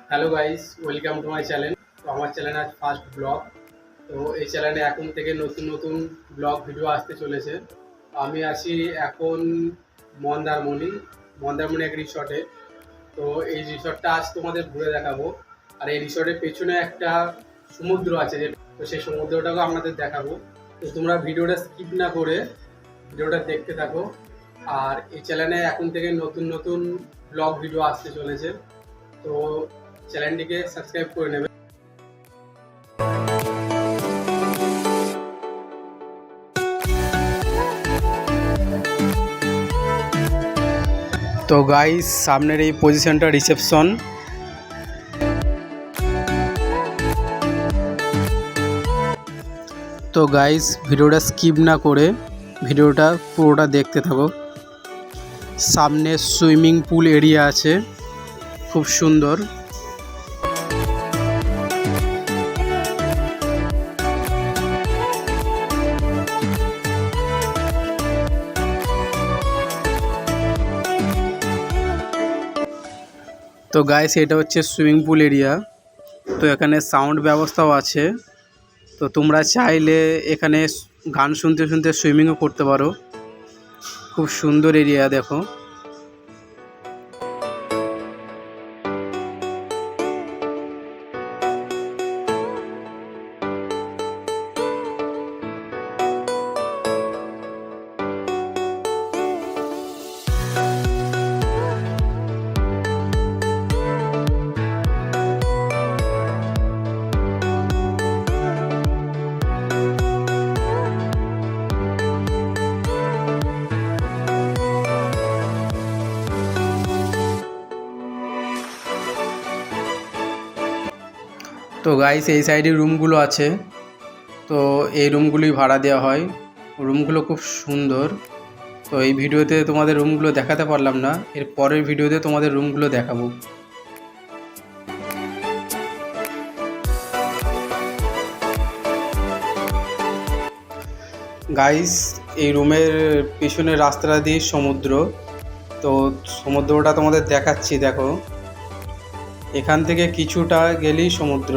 Hello guys, welcome to my channel. তো আমার channel আজ ফার্স্ট ব্লগ। তো এই চ্যানেলে এখন থেকে নতুন নতুন ব্লগ ভিডিও আসতে চলেছে। আমি আছি এখন মন্দারমণি মন্দারমণি এক রিসর্টে। তো এই রিসর্টটা আজ তোমাদের ঘুরে দেখাবো। আর এই রিসর্টের পেছনে একটা সমুদ্র আছে, তো সেই সমুদ্রটাকে আপনাদের দেখাবো। তো তোমরা ভিডিওটা স্কিপ না করে ভিডিওটা দেখতে থাকো। আর এই চ্যানেলে এখন থেকে নতুন নতুন ব্লগ ভিডিও আসতে চলেছে, তো চ্যানেলটিকে সাবস্ক্রাইব করে নেবে। তো গাইস, সামনের এই পজিশনটা রিসেপশন। তো গাইস, ভিডিওটা স্কিপ না করে ভিডিওটা পুরোটা দেখতে থাকো। সামনে সুইমিং পুল এরিয়া আছে, খুব সুন্দর। তো গাইস, এটা হচ্ছে সুইমিং পুল এরিয়া। তো এখানে সাউন্ড ব্যবস্থাও আছে। তো তোমরা চাইলে এখানে গান শুনতে শুনতে সুইমিংও করতে পারো। খুব সুন্দর এরিয়া দেখো। তো গাইস, এই সাইডে রুমগুলো আছে। তো এই রুমগুলি ভাড়া দেওয়া হয়। রুমগুলো খুব সুন্দর। তো এই ভিডিওতে তোমাদের রুমগুলো দেখাতে পারলাম না, এর পরের ভিডিওতে তোমাদের রুমগুলো দেখাবো। গাইস, এই রুমের পিছনের রাস্তাটা দিয়ে সমুদ্র। তো সমুদ্রটা তোমাদের দেখাচ্ছি, দেখো। এখান থেকে কিছুটা গেলেই সমুদ্র।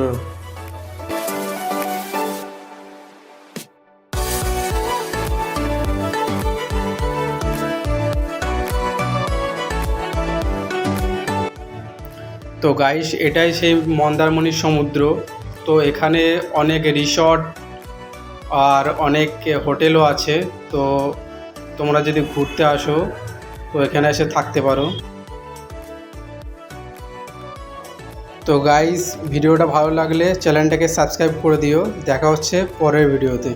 তো গাইস, এটাই সেই মন্দারমণির সমুদ্র। তো এখানে অনেক রিসর্ট আর অনেক হোটেলও আছে। তো তোমরা যদি ঘুরতে আসো তো এখানে এসে থাকতে পারো। তো গাইস, ভিডিওটা ভালো লাগলে চ্যানেলটাকে সাবস্ক্রাইব করে দিও। দেখা হচ্ছে পরের ভিডিওতে।